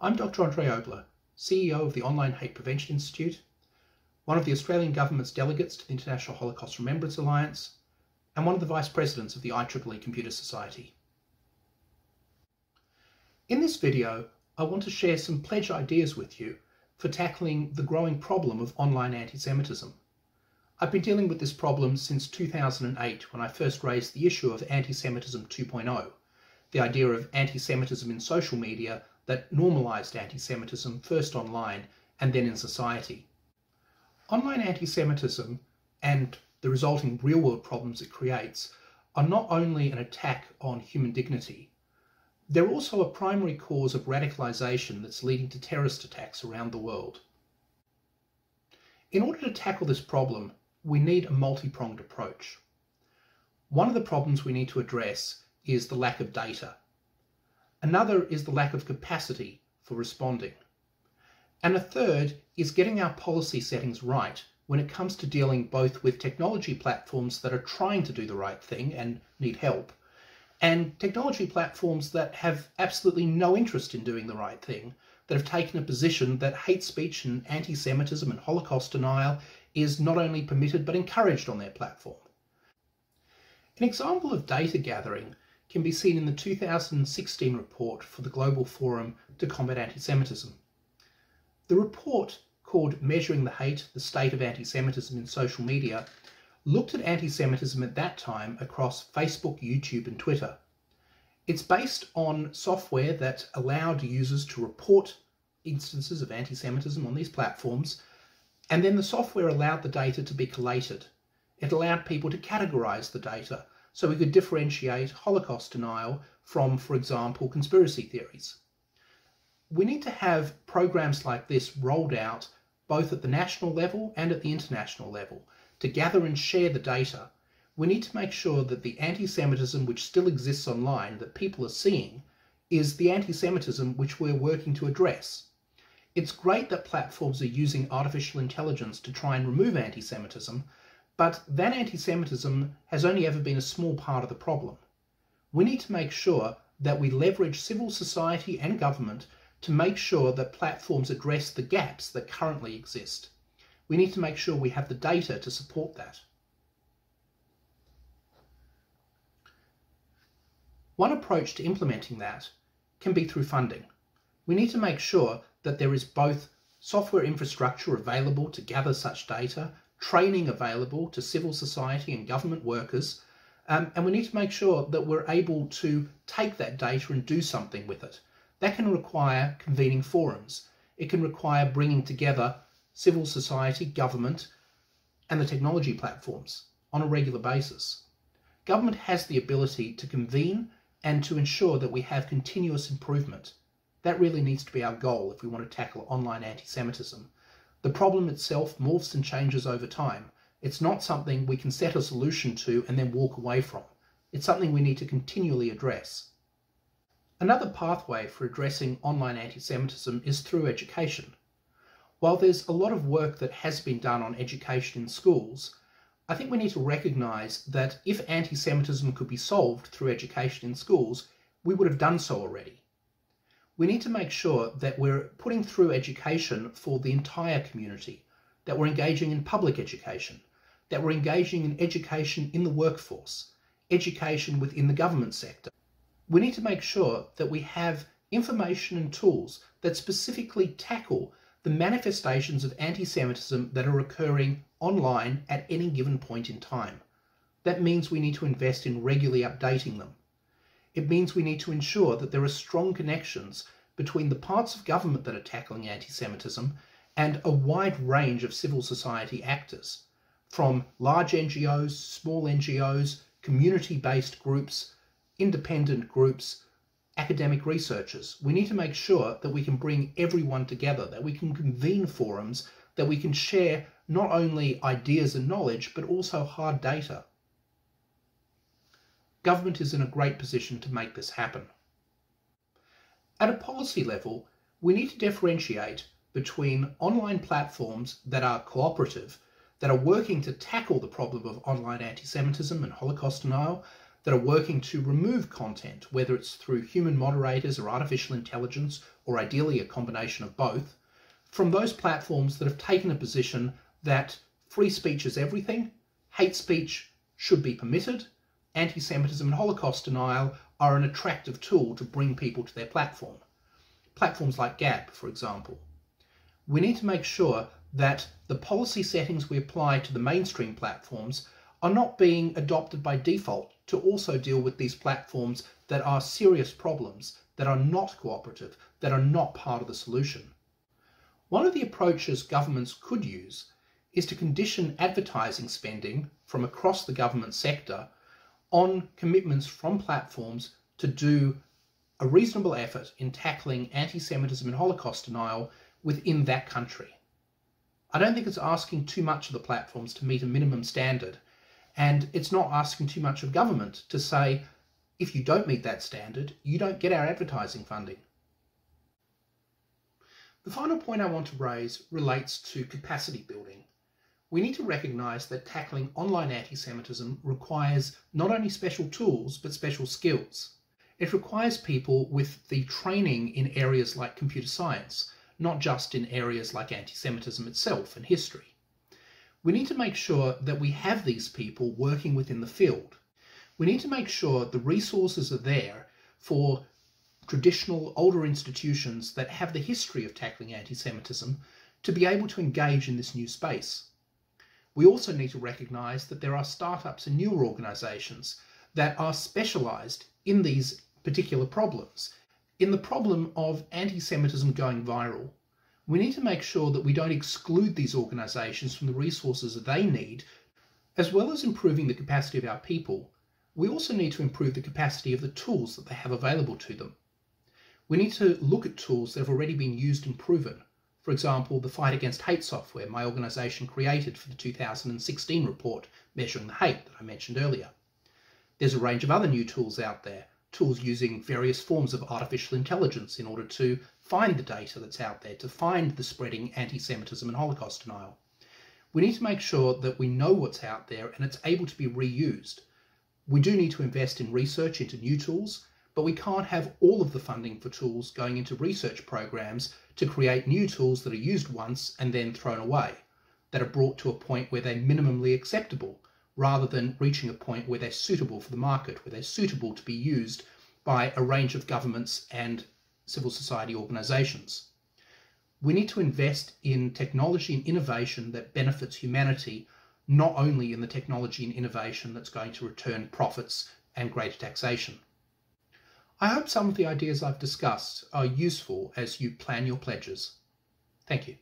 I'm Dr. Andre Oboler, CEO of the Online Hate Prevention Institute, one of the Australian Government's delegates to the International Holocaust Remembrance Alliance, and one of the Vice Presidents of the IEEE Computer Society. In this video, I want to share some pledge ideas with you for tackling the growing problem of online anti-Semitism. I've been dealing with this problem since 2008 when I first raised the issue of Anti-Semitism 2.0, the idea of anti-Semitism in social media that normalised anti-Semitism first online and then in society. Online anti-Semitism and the resulting real-world problems it creates are not only an attack on human dignity, they're also a primary cause of radicalisation that's leading to terrorist attacks around the world. In order to tackle this problem, we need a multi-pronged approach. One of the problems we need to address is the lack of data. Another is the lack of capacity for responding. And a third is getting our policy settings right when it comes to dealing both with technology platforms that are trying to do the right thing and need help, and technology platforms that have absolutely no interest in doing the right thing, that have taken a position that hate speech and anti-Semitism and Holocaust denial is not only permitted but encouraged on their platform. An example of data gathering can be seen in the 2016 report for the Global Forum to Combat Anti-Semitism. The report, called Measuring the Hate, the State of Anti-Semitism in Social Media, looked at anti-Semitism at that time across Facebook, YouTube and Twitter. It's based on software that allowed users to report instances of anti-Semitism on these platforms, and then the software allowed the data to be collated. It allowed people to categorise the data so we could differentiate Holocaust denial from, for example, conspiracy theories. We need to have programs like this rolled out both at the national level and at the international level to gather and share the data. We need to make sure that the anti-Semitism which still exists online that people are seeing is the anti-Semitism which we're working to address. It's great that platforms are using artificial intelligence to try and remove anti-Semitism, but that anti-Semitism has only ever been a small part of the problem. We need to make sure that we leverage civil society and government to make sure that platforms address the gaps that currently exist. We need to make sure we have the data to support that. One approach to implementing that can be through funding. We need to make sure that there is both software infrastructure available to gather such data, training available to civil society and government workers, and we need to make sure that we're able to take that data and do something with it. That can require convening forums. It can require bringing together civil society, government, and the technology platforms on a regular basis. Government has the ability to convene and to ensure that we have continuous improvement. That really needs to be our goal if we want to tackle online anti-Semitism. The problem itself morphs and changes over time. It's not something we can set a solution to and then walk away from. It's something we need to continually address. Another pathway for addressing online anti-Semitism is through education. While there's a lot of work that has been done on education in schools, I think we need to recognise that if anti-Semitism could be solved through education in schools, we would have done so already. We need to make sure that we're putting through education for the entire community, that we're engaging in public education, that we're engaging in education in the workforce, education within the government sector. We need to make sure that we have information and tools that specifically tackle the manifestations of anti-Semitism that are occurring online at any given point in time. That means we need to invest in regularly updating them. It means we need to ensure that there are strong connections between the parts of government that are tackling anti-Semitism and a wide range of civil society actors, from large NGOs, small NGOs, community-based groups, independent groups, academic researchers. We need to make sure that we can bring everyone together, that we can convene forums, that we can share not only ideas and knowledge, but also hard data. Government is in a great position to make this happen. At a policy level, we need to differentiate between online platforms that are cooperative, that are working to tackle the problem of online anti-Semitism and Holocaust denial, that are working to remove content, whether it's through human moderators or artificial intelligence, or ideally a combination of both, from those platforms that have taken a position that free speech is everything, hate speech should be permitted, anti-Semitism and Holocaust denial are an attractive tool to bring people to their platform. Platforms like Gab, for example. We need to make sure that the policy settings we apply to the mainstream platforms are not being adopted by default to also deal with these platforms that are serious problems, that are not cooperative, that are not part of the solution. One of the approaches governments could use is to condition advertising spending from across the government sector on commitments from platforms to do a reasonable effort in tackling anti-Semitism and Holocaust denial within that country. I don't think it's asking too much of the platforms to meet a minimum standard, and it's not asking too much of government to say, if you don't meet that standard, you don't get our advertising funding. The final point I want to raise relates to capacity building. We need to recognise that tackling online anti-Semitism requires not only special tools, but special skills. It requires people with the training in areas like computer science, not just in areas like anti-Semitism itself and history. We need to make sure that we have these people working within the field. We need to make sure the resources are there for traditional older institutions that have the history of tackling anti-Semitism to be able to engage in this new space. We also need to recognise that there are startups and newer organisations that are specialised in these particular problems. In the problem of anti-Semitism going viral, we need to make sure that we don't exclude these organisations from the resources that they need. As well as improving the capacity of our people, we also need to improve the capacity of the tools that they have available to them. We need to look at tools that have already been used and proven. For example, the Fight Against Hate software my organisation created for the 2016 report Measuring the Hate that I mentioned earlier. There's a range of other new tools out there, tools using various forms of artificial intelligence in order to find the data that's out there, to find the spreading anti-Semitism and Holocaust denial. We need to make sure that we know what's out there and it's able to be reused. We do need to invest in research into new tools, but we can't have all of the funding for tools going into research programs to create new tools that are used once and then thrown away, that are brought to a point where they're minimally acceptable, rather than reaching a point where they're suitable for the market, where they're suitable to be used by a range of governments and civil society organisations. We need to invest in technology and innovation that benefits humanity, not only in the technology and innovation that's going to return profits and greater taxation. I hope some of the ideas I've discussed are useful as you plan your pledges. Thank you.